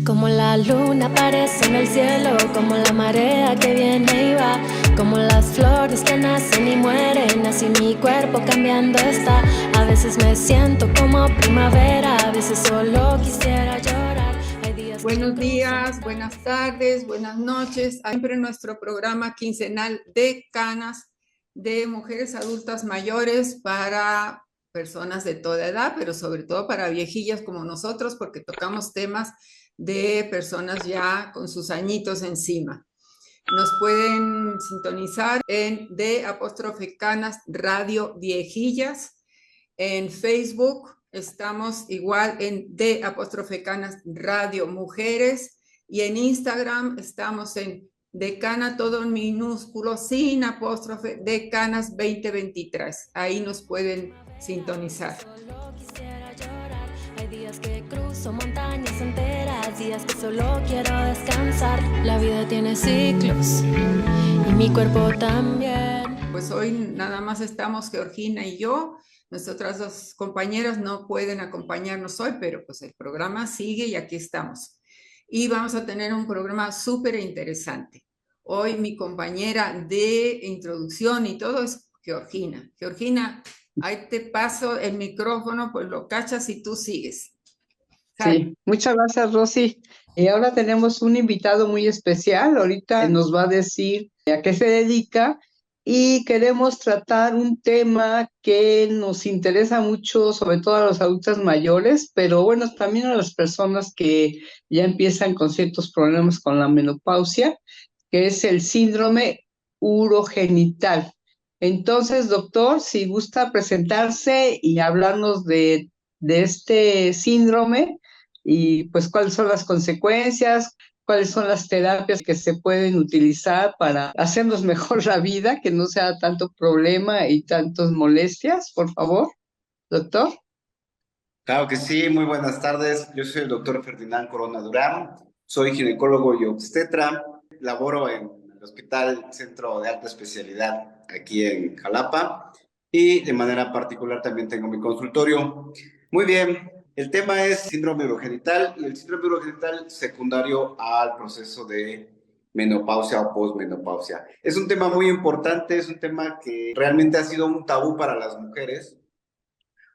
Como la luna aparece en el cielo, como la marea que viene y va, como las flores que nacen y mueren, así mi cuerpo cambiando está. A veces me siento como primavera, a veces solo quisiera llorar. Hay días Buenos días, buenas tardes, buenas noches. Siempre nuestro programa quincenal de canas de mujeres adultas mayores para personas de toda edad, pero sobre todo para viejillas como nosotros, porque tocamos temas de personas ya con sus añitos encima. Nos pueden sintonizar en D apóstrofe Canas Radio Viejillas. En Facebook estamos igual en D apóstrofe Canas Radio Mujeres. Y en Instagram estamos en Decana, todo en minúsculo, sin apóstrofe, Decanas 2023. Ahí nos pueden sintonizar. Solo quisiera llorar. Hay días que cruzo montañas enteras, días que solo quiero descansar. La vida tiene ciclos y mi cuerpo también. Pues hoy nada más estamos Georgina y yo. Nuestras dos compañeras no pueden acompañarnos hoy, pero pues el programa sigue y aquí estamos. Y vamos a tener un programa súper interesante. Hoy mi compañera de introducción y todo es Georgina. Georgina, ahí te paso el micrófono, pues lo cachas y tú sigues. Sí, muchas gracias, Rosy. Y ahora tenemos un invitado muy especial. Ahorita nos va a decir a qué se dedica y queremos tratar un tema que nos interesa mucho, sobre todo a los adultos mayores, pero bueno, también a las personas que ya empiezan con ciertos problemas con la menopausia, que es el síndrome urogenital. Entonces, doctor, si gusta presentarse y hablarnos de este síndrome y pues cuáles son las consecuencias, cuáles son las terapias que se pueden utilizar para hacernos mejor la vida, que no sea tanto problema y tantas molestias, por favor, doctor. Claro que sí, muy buenas tardes. Yo soy el doctor Ferdinand Corona Durán, soy ginecólogo y obstetra, laboro en el Hospital Centro de Alta Especialidad aquí en Jalapa y de manera particular también tengo mi consultorio. Muy bien, el tema es síndrome urogenital y el síndrome urogenital secundario al proceso de menopausia o posmenopausia. Es un tema muy importante, es un tema que realmente ha sido un tabú para las mujeres,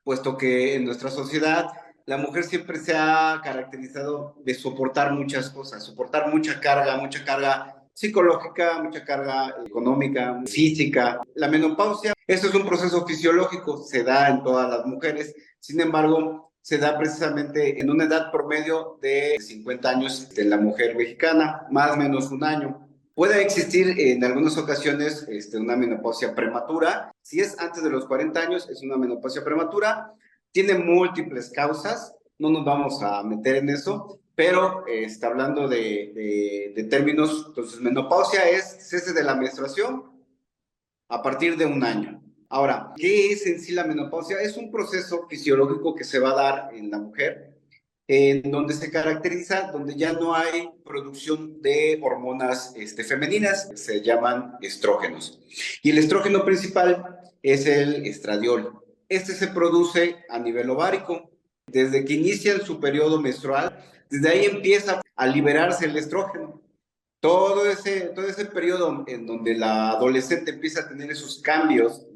puesto que en nuestra sociedad la mujer siempre se ha caracterizado de soportar muchas cosas, soportar mucha carga psicológica, mucha carga económica, física. La menopausia, esto es un proceso fisiológico, se da en todas las mujeres, sin embargo, se da precisamente en una edad promedio de 50 años de la mujer mexicana, más o menos un año. Puede existir en algunas ocasiones una menopausia prematura. Si es antes de los 40 años, es una menopausia prematura. Tiene múltiples causas, no nos vamos a meter en eso, pero está hablando de términos. Entonces, menopausia es cese de la menstruación a partir de un año. Ahora, ¿qué es en sí la menopausia? Es un proceso fisiológico que se va a dar en la mujer, en donde se caracteriza, donde ya no hay producción de hormonas femeninas, se llaman estrógenos. Y el estrógeno principal es el estradiol. Este se produce a nivel ovárico. Desde que inicia su periodo menstrual, desde ahí empieza a liberarse el estrógeno. Todo ese periodo en donde la adolescente empieza a tener esos cambios,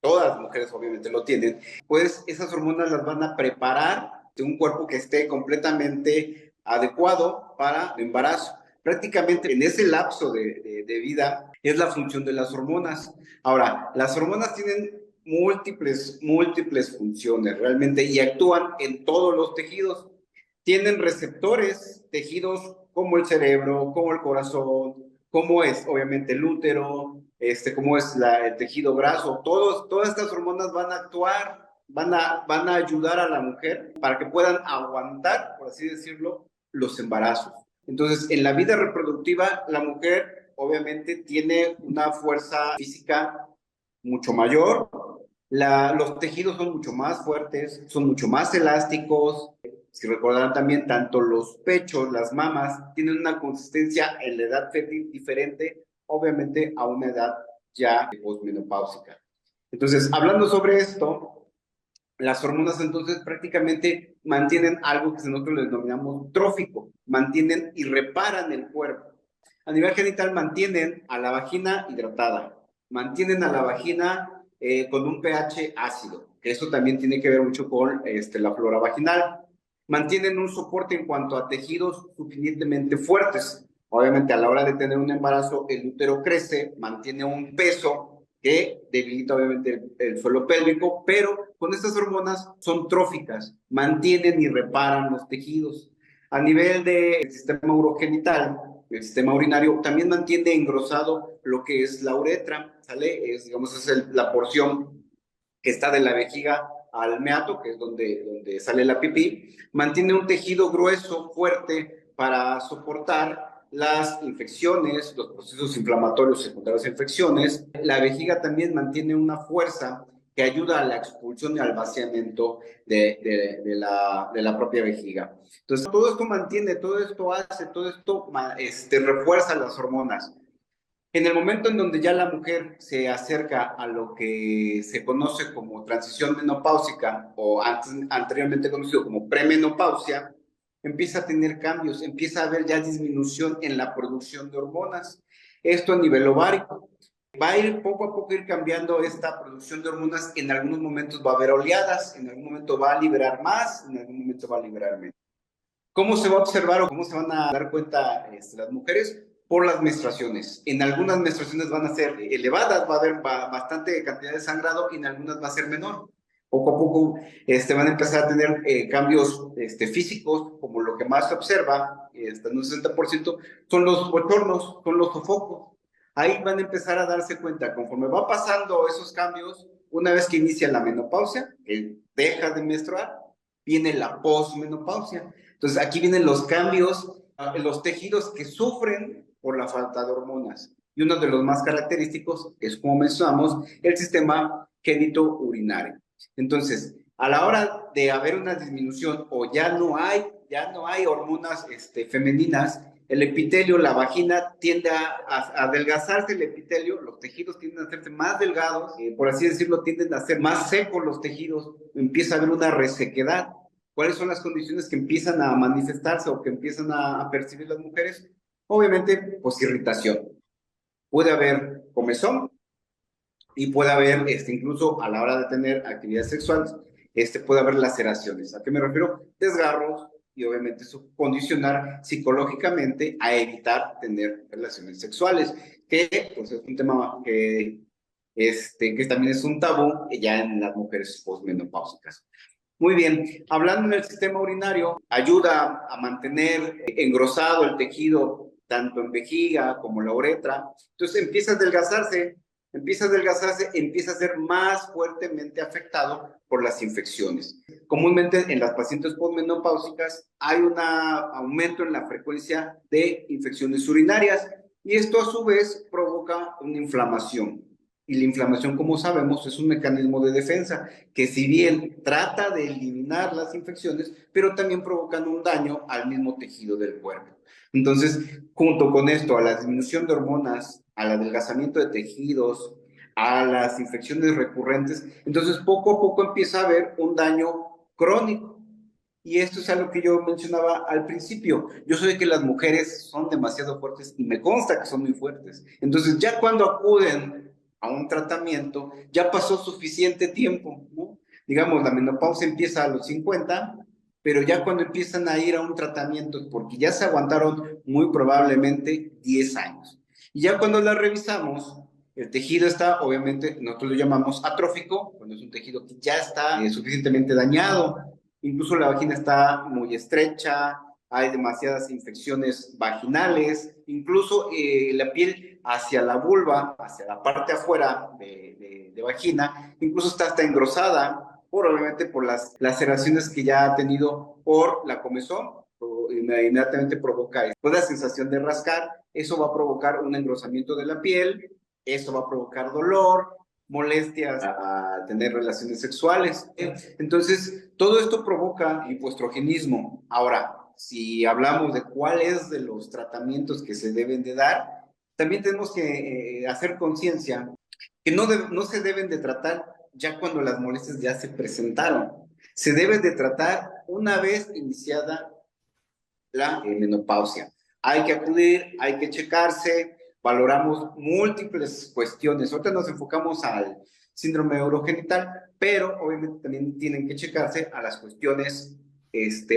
todas las mujeres obviamente lo tienen, pues esas hormonas las van a preparar de un cuerpo que esté completamente adecuado para el embarazo. Prácticamente en ese lapso de vida es la función de las hormonas. Ahora, las hormonas tienen múltiples funciones realmente y actúan en todos los tejidos. Tienen receptores, tejidos como el cerebro, como el corazón, como es obviamente el útero, como es el tejido graso. Todas estas hormonas van a actuar, van a ayudar a la mujer para que puedan aguantar, por así decirlo, los embarazos. Entonces, en la vida reproductiva, la mujer obviamente tiene una fuerza física mucho mayor, los tejidos son mucho más fuertes, son mucho más elásticos. Si recordarán también, tanto los pechos, las mamas, tienen una consistencia en la edad fértil diferente, obviamente a una edad ya posmenopáusica. Entonces, hablando sobre esto, las hormonas entonces prácticamente mantienen algo que nosotros le denominamos trófico, mantienen y reparan el cuerpo. A nivel genital mantienen a la vagina hidratada, mantienen a la vagina con un pH ácido, que eso también tiene que ver mucho con la flora vaginal. Mantienen un soporte en cuanto a tejidos suficientemente fuertes. Obviamente, a la hora de tener un embarazo, el útero crece, mantiene un peso que debilita obviamente el suelo pélvico, pero con estas hormonas son tróficas, mantienen y reparan los tejidos. A nivel del sistema urogenital, el sistema urinario también mantiene engrosado lo que es la uretra, ¿sale? Es la porción que está de la vejiga al meato, que es donde sale la pipí, mantiene un tejido grueso, fuerte, para soportar las infecciones, los procesos inflamatorios secundarios a infecciones. La vejiga también mantiene una fuerza que ayuda a la expulsión y al vaciamiento de la propia vejiga. Entonces, todo esto mantiene, todo esto hace, todo esto refuerza las hormonas. En el momento en donde ya la mujer se acerca a lo que se conoce como transición menopáusica o anteriormente conocido como premenopausia, empieza a tener cambios, empieza a haber ya disminución en la producción de hormonas. Esto a nivel ovárico. Va a ir poco a poco ir cambiando esta producción de hormonas. En algunos momentos va a haber oleadas, en algún momento va a liberar más, en algún momento va a liberar menos. ¿Cómo se va a observar o cómo se van a dar cuenta las mujeres? Por las menstruaciones. En algunas menstruaciones van a ser elevadas, va a haber bastante cantidad de sangrado y en algunas va a ser menor. Poco a poco van a empezar a tener cambios físicos, como lo que más se observa, en un 60%, son los bochornos, son los sofocos. Ahí van a empezar a darse cuenta, conforme va pasando esos cambios, una vez que inicia la menopausia, que deja de menstruar, viene la posmenopausia. Entonces aquí vienen los cambios en los tejidos que sufren por la falta de hormonas. Y uno de los más característicos es, como mencionamos, el sistema genitourinario. Entonces, a la hora de haber una disminución o ya no hay hormonas femeninas, el epitelio, la vagina tiende a adelgazarse el epitelio, los tejidos tienden a hacerse más delgados, por así decirlo, tienden a ser más secos los tejidos, empieza a haber una resequedad. ¿Cuáles son las condiciones que empiezan a manifestarse o que empiezan a percibir las mujeres? Obviamente, pues irritación. Puede haber comezón y puede haber, incluso a la hora de tener actividad sexual, puede haber laceraciones. ¿A qué me refiero? Desgarros y obviamente eso condicionar psicológicamente a evitar tener relaciones sexuales, que pues es un tema que también es un tabú ya en las mujeres posmenopáusicas. Muy bien, hablando del sistema urinario, ayuda a mantener engrosado el tejido tanto en vejiga como la uretra. Entonces empieza a adelgazarse, empieza a ser más fuertemente afectado por las infecciones. Comúnmente en las pacientes posmenopáusicas hay un aumento en la frecuencia de infecciones urinarias y esto a su vez provoca una inflamación. Y la inflamación, como sabemos, es un mecanismo de defensa que si bien trata de eliminar las infecciones, pero también provocan un daño al mismo tejido del cuerpo. Entonces, junto con esto, a la disminución de hormonas, al adelgazamiento de tejidos, a las infecciones recurrentes, entonces poco a poco empieza a haber un daño crónico. Y esto es algo que yo mencionaba al principio. Yo sé que las mujeres son demasiado fuertes y me consta que son muy fuertes. Entonces, ya cuando acuden a un tratamiento, ya pasó suficiente tiempo, ¿no? Digamos, la menopausia empieza a los 50, pero ya cuando empiezan a ir a un tratamiento, porque ya se aguantaron muy probablemente 10 años. Y ya cuando la revisamos, el tejido está, obviamente, nosotros lo llamamos atrófico, cuando es un tejido que ya está suficientemente dañado. Incluso la vagina está muy estrecha, hay demasiadas infecciones vaginales, incluso la piel hacia la vulva, hacia la parte afuera de vagina, incluso está hasta engrosada, obviamente por las laceraciones que ya ha tenido por la comezón, inmediatamente provoca la sensación de rascar, eso va a provocar un engrosamiento de la piel, eso va a provocar dolor, molestias a tener relaciones sexuales. Entonces, todo esto provoca hipoestrogenismo. Ahora, si hablamos de cuáles de los tratamientos que se deben de dar, también tenemos que hacer conciencia que no se deben de tratar ya cuando las molestias ya se presentaron. Se deben de tratar una vez iniciada la menopausia. Hay que acudir, hay que checarse, valoramos múltiples cuestiones. Ahorita nos enfocamos al síndrome urogenital, pero obviamente también tienen que checarse a las cuestiones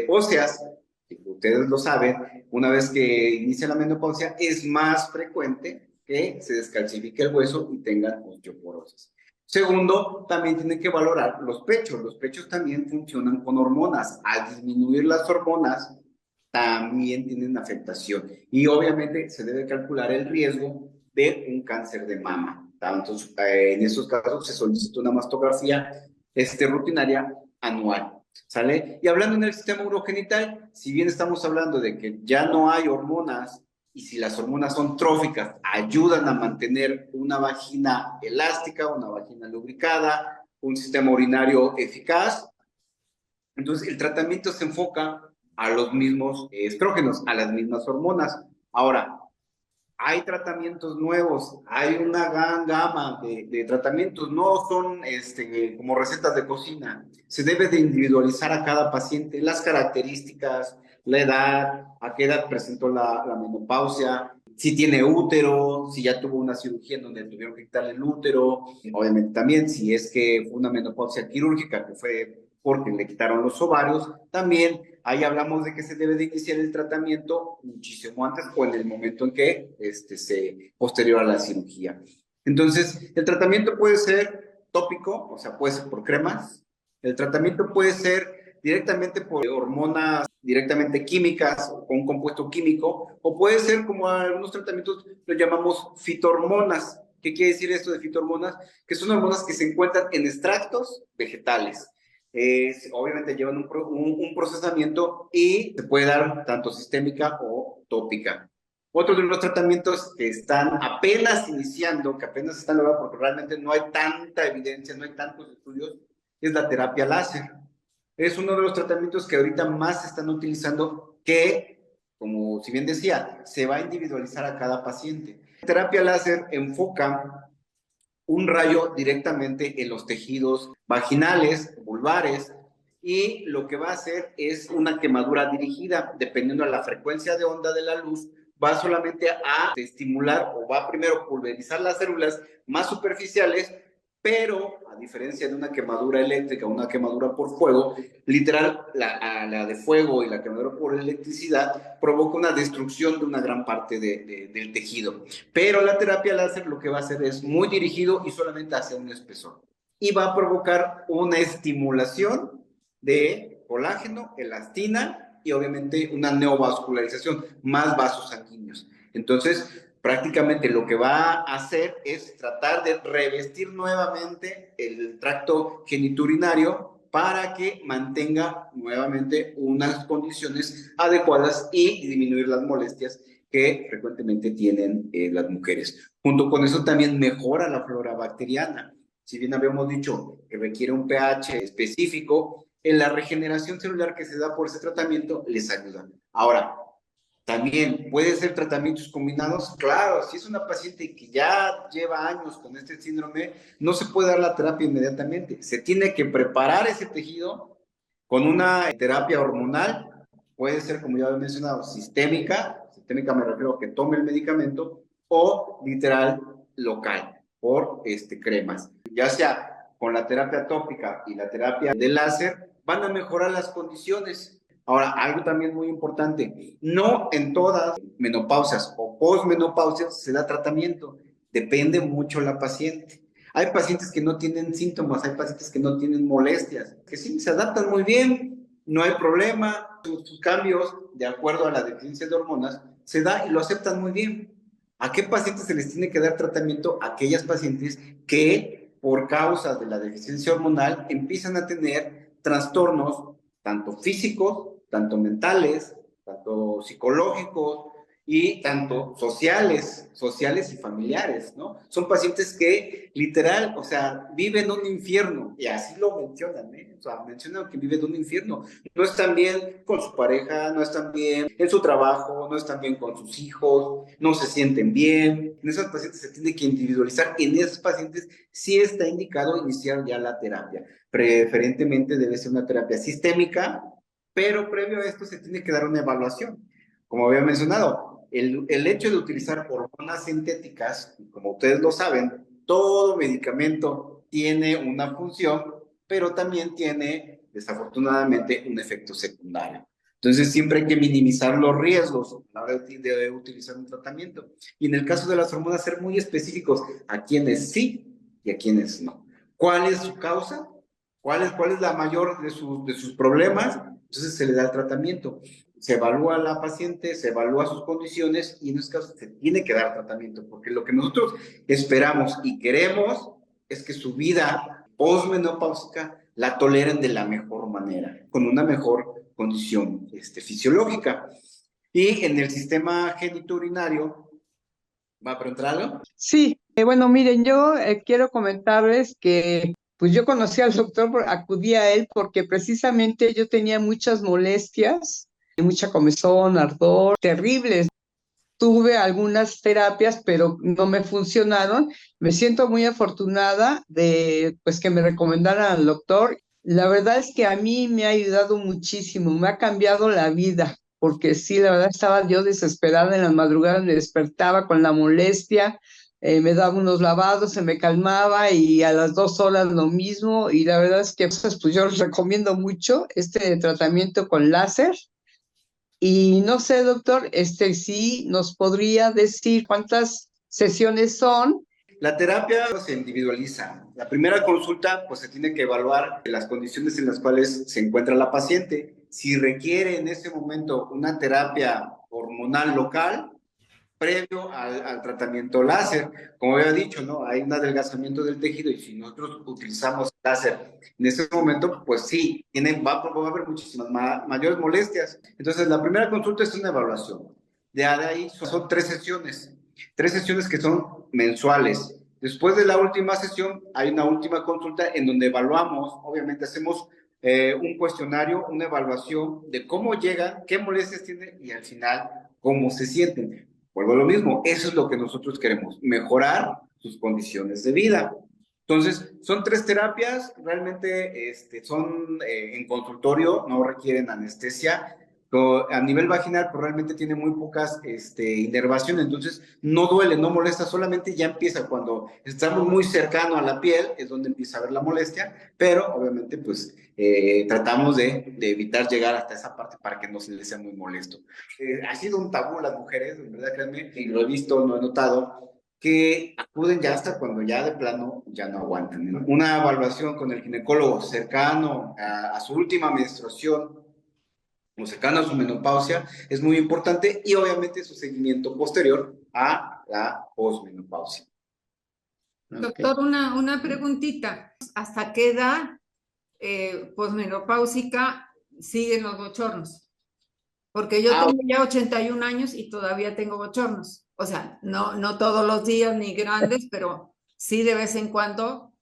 óseas. Ustedes lo saben, una vez que inicia la menopausia es más frecuente que se descalcifique el hueso y tengan osteoporosis. Segundo, también tienen que valorar los pechos. Los pechos también funcionan con hormonas. Al disminuir las hormonas, también tienen afectación. Y obviamente se debe calcular el riesgo de un cáncer de mama. Entonces, en esos casos se solicita una mastografía rutinaria anual. ¿Sale? Y hablando en el sistema urogenital, si bien estamos hablando de que ya no hay hormonas, y si las hormonas son tróficas, ayudan a mantener una vagina elástica, una vagina lubricada, un sistema urinario eficaz, entonces el tratamiento se enfoca a los mismos estrógenos, a las mismas hormonas. Ahora, hay tratamientos nuevos, hay una gran gama de tratamientos, no son como recetas de cocina. Se debe de individualizar a cada paciente las características, la edad, a qué edad presentó la menopausia, si tiene útero, si ya tuvo una cirugía en donde tuvieron que quitarle el útero, obviamente también si es que fue una menopausia quirúrgica, que fue porque le quitaron los ovarios, también ahí hablamos de que se debe de iniciar el tratamiento muchísimo antes o en el momento en que posterior a la cirugía. Entonces, el tratamiento puede ser tópico, o sea, puede ser por cremas. El tratamiento puede ser directamente por hormonas directamente químicas o con un compuesto químico, o puede ser como algunos tratamientos lo llamamos fitohormonas. ¿Qué quiere decir esto de fitohormonas? Que son hormonas que se encuentran en extractos vegetales. Obviamente llevan un procesamiento y se puede dar tanto sistémica o tópica. Otro de los tratamientos que están apenas iniciando, que apenas están logrando porque realmente no hay tanta evidencia, no hay tantos estudios, es la terapia láser. Es uno de los tratamientos que ahorita más se están utilizando que, como si bien decía, se va a individualizar a cada paciente. La terapia láser enfoca un rayo directamente en los tejidos vaginales, vulvares, y lo que va a hacer es una quemadura dirigida, dependiendo de la frecuencia de onda de la luz, va solamente a estimular o va primero a pulverizar las células más superficiales, pero a diferencia de una quemadura eléctrica, una quemadura por fuego, literal, la de fuego y la quemadura por electricidad provoca una destrucción de una gran parte del tejido. Pero la terapia láser lo que va a hacer es muy dirigido y solamente hacia un espesor. Y va a provocar una estimulación de colágeno, elastina y obviamente una neovascularización, más vasos sanguíneos. Entonces, prácticamente lo que va a hacer es tratar de revestir nuevamente el tracto geniturinario para que mantenga nuevamente unas condiciones adecuadas y disminuir las molestias que frecuentemente tienen las mujeres. Junto con eso también mejora la flora bacteriana. Si bien habíamos dicho que requiere un pH específico, en la regeneración celular que se da por ese tratamiento les ayuda. Ahora, también puede ser tratamientos combinados. Claro, si es una paciente que ya lleva años con este síndrome, no se puede dar la terapia inmediatamente. Se tiene que preparar ese tejido con una terapia hormonal. Puede ser, como ya he mencionado, sistémica. Sistémica me refiero a que tome el medicamento, o literal local, por cremas. Ya sea con la terapia tópica y la terapia de láser, van a mejorar las condiciones. Ahora, algo también muy importante, no en todas menopausias o posmenopausias se da tratamiento, depende mucho la paciente. Hay pacientes que no tienen síntomas, hay pacientes que no tienen molestias, que sí, se adaptan muy bien, no hay problema, sus cambios de acuerdo a la deficiencia de hormonas se da y lo aceptan muy bien. ¿A qué pacientes se les tiene que dar tratamiento? A aquellas pacientes que por causa de la deficiencia hormonal empiezan a tener trastornos tanto físicos, tanto mentales, tanto psicológicos y tanto sociales y familiares, ¿no? Son pacientes que literal, o sea, viven un infierno, y así lo mencionan, ¿eh? O sea, mencionan que viven un infierno. No están bien con su pareja, no están bien en su trabajo, no están bien con sus hijos, no se sienten bien. En esos pacientes se tiene que individualizar. En esos pacientes sí está indicado iniciar ya la terapia. Preferentemente debe ser una terapia sistémica, pero previo a esto se tiene que dar una evaluación. Como había mencionado, el hecho de utilizar hormonas sintéticas, como ustedes lo saben, todo medicamento tiene una función, pero también tiene, desafortunadamente, un efecto secundario. Entonces, siempre hay que minimizar los riesgos a la hora de utilizar un tratamiento. Y en el caso de las hormonas, ser muy específicos a quienes sí y a quienes no. ¿Cuál es su causa? ¿Cuál es la mayor de sus problemas? Entonces, se le da el tratamiento. Se evalúa a la paciente, se evalúa sus condiciones y en esos casos se tiene que dar tratamiento, porque lo que nosotros esperamos y queremos es que su vida postmenopáusica la toleren de la mejor manera, con una mejor condición fisiológica. Y en el sistema genitourinario, ¿va a preguntar algo? Sí, bueno, miren, yo quiero comentarles que pues yo conocí al doctor, acudí a él porque precisamente yo tenía muchas molestias, mucha comezón, ardor, terribles. Tuve algunas terapias, pero no me funcionaron. Me siento muy afortunada de pues que me recomendaran al doctor. La verdad es que a mí me ha ayudado muchísimo, me ha cambiado la vida, porque sí, la verdad estaba yo desesperada en las madrugadas, me despertaba con la molestia, me daba unos lavados, se me calmaba y a las 2 horas lo mismo. Y la verdad es que pues yo les recomiendo mucho este tratamiento con láser. Y no sé, doctor, si nos podría decir cuántas sesiones son. La terapia se individualiza. La primera consulta, pues se tiene que evaluar las condiciones en las cuales se encuentra la paciente. Si requiere en ese momento una terapia hormonal local, previo al tratamiento láser. Como había dicho, ¿no? Hay un adelgazamiento del tejido y si nosotros utilizamos láser en ese momento, pues sí, va a haber muchísimas mayores molestias. Entonces, la primera consulta es una evaluación. De ahí son 3 sesiones que son mensuales. Después de la última sesión, hay una última consulta en donde evaluamos, obviamente hacemos un cuestionario, una evaluación de cómo llegan, qué molestias tienen y al final cómo se sienten. Vuelvo a lo mismo, eso es lo que nosotros queremos, mejorar sus condiciones de vida. Entonces, son 3 terapias, realmente son en consultorio, no requieren anestesia. A nivel vaginal, pues realmente tiene muy pocas inervación, entonces no duele, no molesta, solamente ya empieza cuando estamos muy cercano a la piel, es donde empieza a haber la molestia, pero obviamente pues tratamos de evitar llegar hasta esa parte para que no se les sea muy molesto. Ha sido un tabú las mujeres, en verdad, créanme, y lo he visto, lo he notado, que acuden ya hasta cuando ya de plano ya no aguantan, ¿no? Una evaluación con el ginecólogo cercano a su última menstruación o cercano a su menopausia es muy importante y obviamente su seguimiento posterior a la posmenopausia. Doctor, una preguntita. ¿Hasta qué edad posmenopáusica siguen los bochornos? Porque yo tengo ya 81 años y todavía tengo bochornos. O sea, no todos los días ni grandes, pero sí de vez en cuando,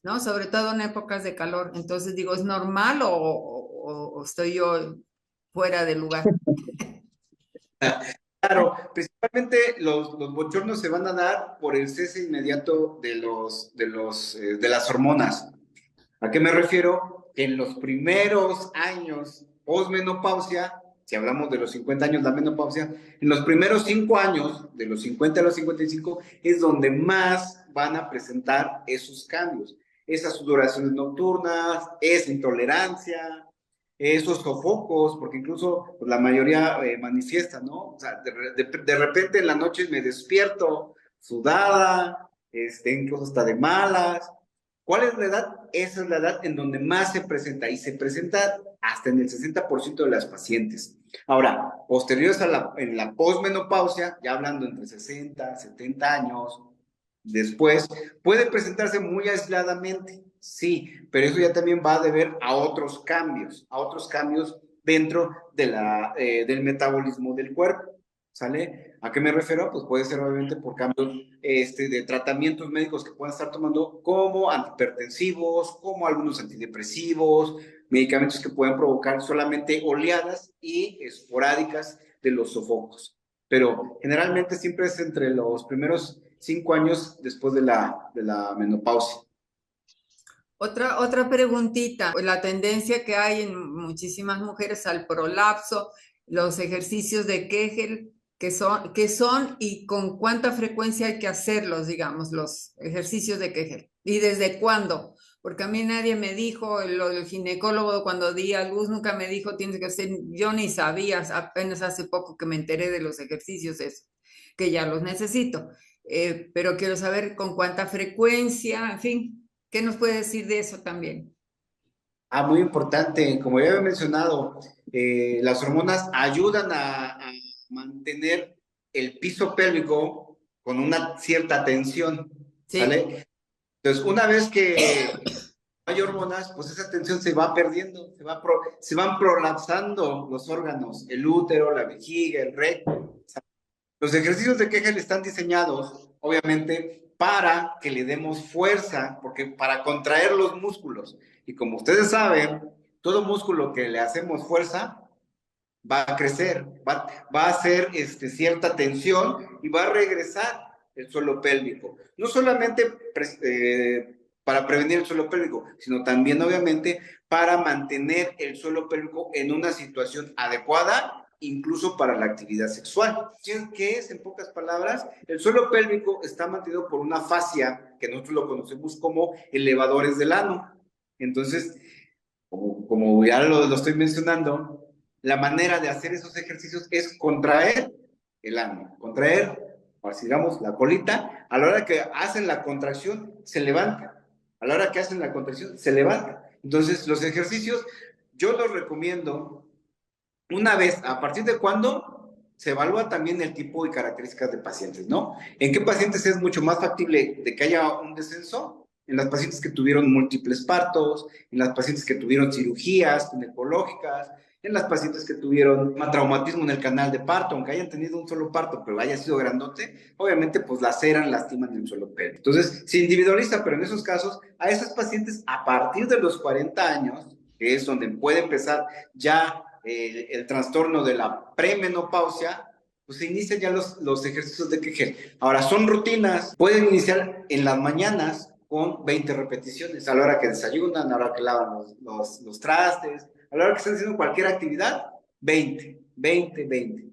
¿no? Sobre todo en épocas de calor. Entonces digo, ¿es normal o estoy yo fuera de lugar? Claro, principalmente los bochornos se van a dar por el cese inmediato de las hormonas. ¿A qué me refiero? Que en los primeros años posmenopausia, si hablamos de los 50 años la menopausia, en los primeros 5 años, de los 50 a los 55, es donde más van a presentar esos cambios. Esas sudoraciones nocturnas, esa intolerancia, esos sofocos, porque incluso pues, la mayoría manifiesta, ¿no? O sea, de repente en la noche me despierto sudada, incluso hasta de malas. ¿Cuál es la edad? Esa es la edad en donde más se presenta y se presenta hasta en el 60% de las pacientes. Ahora, posteriores en la posmenopausia, ya hablando entre 60, 70 años, después, puede presentarse muy aisladamente, sí, pero eso ya también va a deber a otros cambios dentro del metabolismo del cuerpo. ¿Sale? ¿A qué me refiero? Pues puede ser obviamente por cambios de tratamientos médicos que puedan estar tomando como antihipertensivos, como algunos antidepresivos, medicamentos que pueden provocar solamente oleadas y esporádicas de los sofocos. Pero generalmente siempre es entre los primeros 5 años después de la menopausia. Otra preguntita, la tendencia que hay en muchísimas mujeres al prolapso, los ejercicios de Kegel, qué son y con cuánta frecuencia hay que hacerlos, digamos, los ejercicios de Kegel. ¿Y desde cuándo? Porque a mí nadie me dijo, el ginecólogo cuando di a luz nunca me dijo, tienes que hacer, yo ni sabía, apenas hace poco que me enteré de los ejercicios, eso, que ya los necesito. Pero quiero saber con cuánta frecuencia, en fin. ¿Qué nos puede decir de eso también? Muy importante, como ya había mencionado, las hormonas ayudan a mantener el piso pélvico con una cierta tensión, Sí, ¿sale? Entonces, una vez que hay hormonas, pues esa tensión se va perdiendo, se van prolapsando los órganos, el útero, la vejiga, el recto. Los ejercicios de Kegel están diseñados, obviamente, para que le demos fuerza, porque para contraer los músculos. Y como ustedes saben, todo músculo que le hacemos fuerza va a crecer, va a hacer cierta tensión y va a regresar el suelo pélvico. No solamente para prevenir el suelo pélvico, sino también, obviamente, para mantener el suelo pélvico en una situación adecuada, incluso para la actividad sexual. ¿Qué es, en pocas palabras? El suelo pélvico está mantenido por una fascia que nosotros lo conocemos como elevadores del ano. Entonces, como ya lo estoy mencionando, la manera de hacer esos ejercicios es contraer el ano, contraer, o si digamos, la colita. A la hora que hacen la contracción, se levanta. A la hora que hacen la contracción, se levanta. Entonces, los ejercicios, yo los recomiendo una vez, ¿a partir de cuándo? Se evalúa también el tipo y características de pacientes, ¿no? ¿En qué pacientes es mucho más factible de que haya un descenso? En las pacientes que tuvieron múltiples partos, en las pacientes que tuvieron cirugías ginecológicas, en las pacientes que tuvieron un traumatismo en el canal de parto, aunque hayan tenido un solo parto, pero haya sido grandote, obviamente pues laceran, lastiman el suelo pélvico. Entonces, se individualiza, pero en esos casos, a esas pacientes a partir de los 40 años, que es donde puede empezar ya el trastorno de la premenopausia, pues se inician ya los ejercicios de Kegel. Ahora, son rutinas, pueden iniciar en las mañanas con 20 repeticiones, a la hora que desayunan, a la hora que lavan los trastes, a la hora que están haciendo cualquier actividad, 20, 20, 20.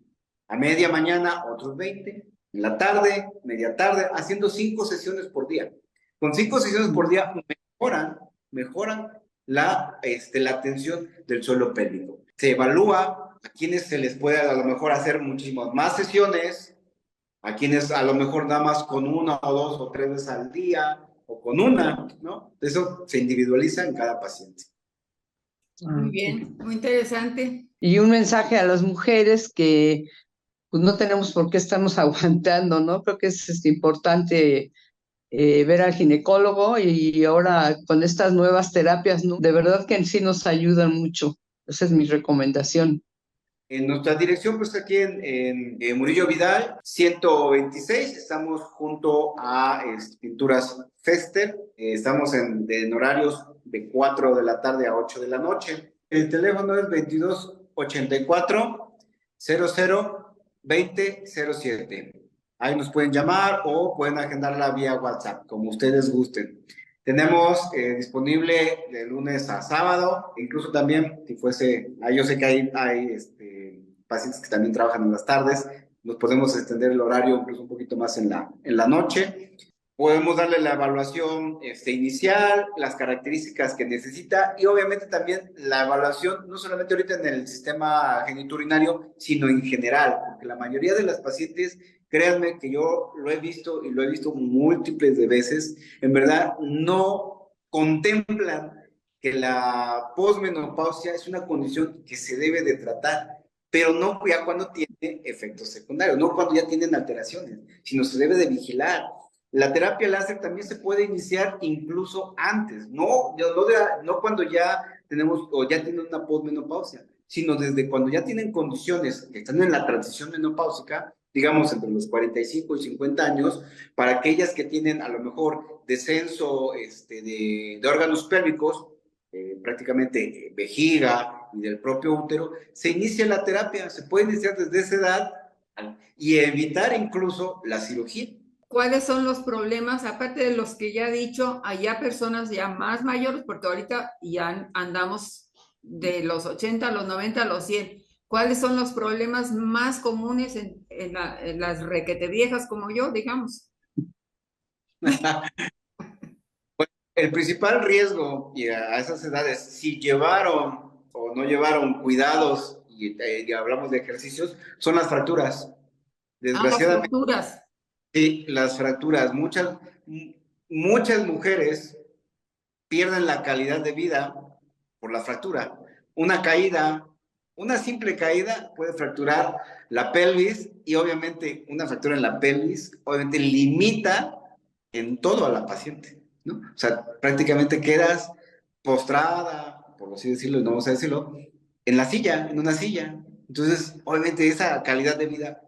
A media mañana, otros 20. En la tarde, media tarde, haciendo 5 sesiones por día. Con 5 sesiones por día mejoran la tensión del suelo pélvico. Se evalúa a quienes se les puede a lo mejor hacer muchísimas más sesiones, a quienes a lo mejor nada más con 1 o 2 o 3 veces al día, o con una, ¿no? Eso se individualiza en cada paciente. Muy bien, muy interesante. Y un mensaje a las mujeres que pues, no tenemos por qué estarnos aguantando, ¿no? Creo que es importante ver al ginecólogo y ahora con estas nuevas terapias, ¿no? De verdad que en sí nos ayudan mucho. Esa es mi recomendación. En nuestra dirección, pues aquí en Murillo Vidal, 126, estamos junto a Pinturas Fester, estamos en horarios de 4 de la tarde a 8 de la noche. El teléfono es 2284-00-2007. Ahí nos pueden llamar o pueden agendarla vía WhatsApp, como ustedes gusten. Tenemos disponible de lunes a sábado, incluso también, si fuese, yo sé que hay pacientes que también trabajan en las tardes, nos podemos extender el horario incluso un poquito más en la noche. Podemos darle la evaluación inicial, las características que necesita y obviamente también la evaluación, no solamente ahorita en el sistema genitourinario, sino en general, porque la mayoría de las pacientes, créanme que yo lo he visto y lo he visto múltiples de veces, en verdad no contemplan que la posmenopausia es una condición que se debe de tratar, pero no ya cuando tiene efectos secundarios, no cuando ya tienen alteraciones, sino se debe de vigilar. La terapia láser también se puede iniciar incluso antes, no cuando ya tenemos o ya tienen una posmenopausia, sino desde cuando ya tienen condiciones que están en la transición menopáusica, digamos entre los 45 y 50 años, para aquellas que tienen a lo mejor descenso de órganos pélvicos, prácticamente vejiga y del propio útero, se inicia la terapia, se puede iniciar desde esa edad y evitar incluso la cirugía. ¿cuáles son los problemas, aparte de los que ya he dicho, allá personas ya más mayores, porque ahorita ya andamos de los 80 a los 90 a los 100? ¿Cuáles son los problemas más comunes en las requete viejas como yo, digamos? El principal riesgo y a esas edades, si llevaron o no llevaron cuidados, y hablamos de ejercicios, son las fracturas. Las Desgraciadamente, fracturas. sí, las fracturas. Muchas mujeres pierden la calidad de vida por la fractura. Una caída, una simple caída puede fracturar la pelvis, y obviamente una fractura en la pelvis obviamente limita en todo a la paciente, ¿no? O sea, prácticamente quedas postrada, por así decirlo, no vamos a decirlo, en la silla, en una silla. Entonces, obviamente esa calidad de vida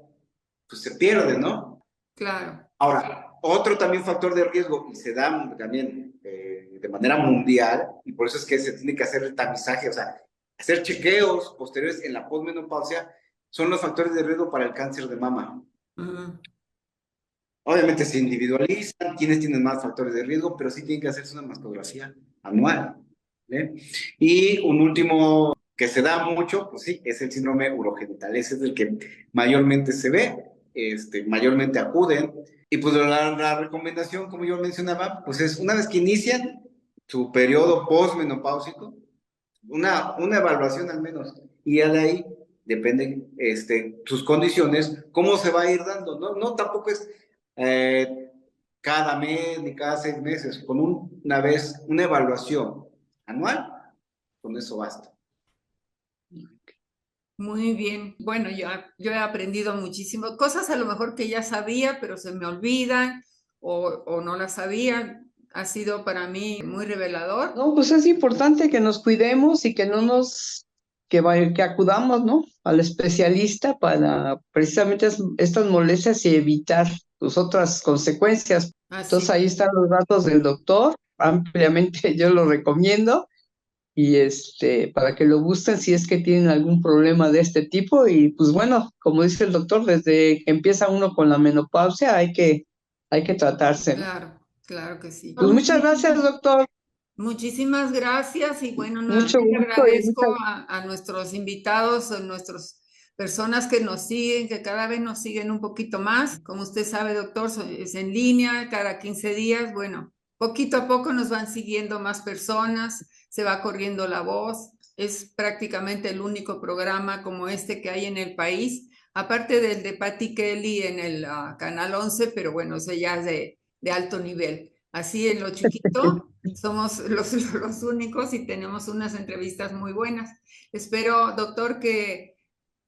pues se pierde, ¿no? Claro. Ahora, otro también factor de riesgo, y se da también de manera mundial, y por eso es que se tiene que hacer el tamizaje, o sea, hacer chequeos posteriores en la posmenopausia, son los factores de riesgo para el cáncer de mama. Obviamente se individualizan, quienes tienen más factores de riesgo, pero sí tienen que hacerse una mastografía anual, ¿eh? Y un último que se da mucho, pues sí, es el síndrome urogenital. Ese es el que mayormente se ve, mayormente acuden. Y pues la recomendación, como yo mencionaba, pues es una vez que inician su periodo postmenopáusico, una evaluación al menos, y ya de ahí dependen sus condiciones, cómo se va a ir dando, ¿no? No tampoco es cada mes ni cada 6 meses, con una vez, una evaluación anual, con eso basta. Muy bien. Bueno, yo he aprendido muchísimo. Cosas a lo mejor que ya sabía, pero se me olvidan o no las sabía. Ha sido para mí muy revelador. No, pues es importante que nos cuidemos y que que acudamos, ¿no? Al especialista para precisamente estas molestias y evitar pues, otras consecuencias. Entonces ahí están los datos del doctor, ampliamente yo lo recomiendo, y para que lo busquen si es que tienen algún problema de este tipo. Y pues bueno, como dice el doctor, desde que empieza uno con la menopausia hay que tratarse, ¿no? Claro, claro que sí. Pues muchas gracias, doctor. Muchísimas gracias y bueno, Mucho nuevamente gusto agradezco a nuestros invitados, a nuestras personas que nos siguen, que cada vez nos siguen un poquito más. Como usted sabe, doctor, es en línea cada 15 días. Bueno, poquito a poco nos van siguiendo más personas, se va corriendo la voz. Es prácticamente el único programa como este que hay en el país, aparte del de Patti Kelly en el Canal 11, pero bueno, eso ya es de alto nivel. Así en lo chiquito. Somos los únicos y tenemos unas entrevistas muy buenas. Espero, doctor, que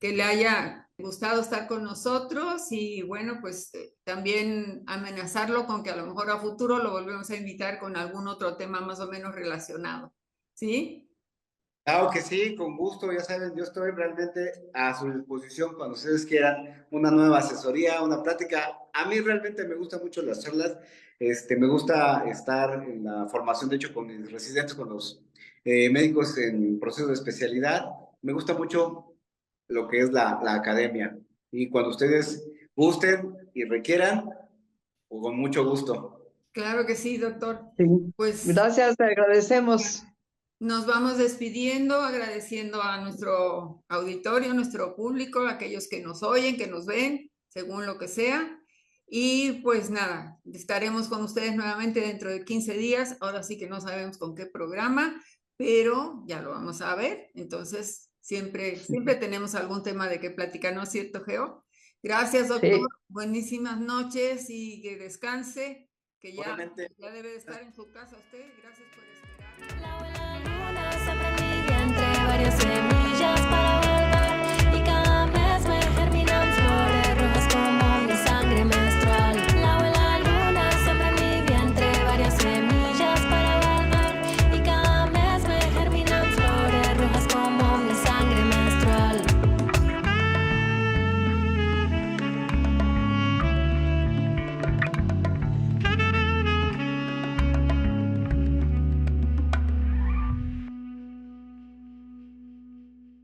le haya gustado estar con nosotros y bueno, pues también amenazarlo con que a lo mejor a futuro lo volvemos a invitar con algún otro tema más o menos relacionado. ¿Sí? Claro que sí, con gusto, ya saben, yo estoy realmente a su disposición cuando ustedes quieran una nueva asesoría, una plática. A mí realmente me gustan mucho las charlas, me gusta estar en la formación, de hecho, con mis residentes, con los médicos en proceso de especialidad. Me gusta mucho lo que es la academia. Y cuando ustedes gusten y requieran, pues con mucho gusto. Claro que sí, doctor. Sí. Pues Gracias, te agradecemos. nos vamos despidiendo, agradeciendo a nuestro auditorio, nuestro público, aquellos que nos oyen, que nos ven, según lo que sea. Y pues nada, estaremos con ustedes nuevamente dentro de 15 días. Ahora sí que no sabemos con qué programa, pero ya lo vamos a ver. Entonces, siempre tenemos algún tema de qué platicar, ¿no es cierto, Geo? Gracias, doctor. Sí. Buenísimas noches y que descanse, que ya debe de estar en su casa usted. Gracias por esperar. La abuela luna se prendía entre varias semillas para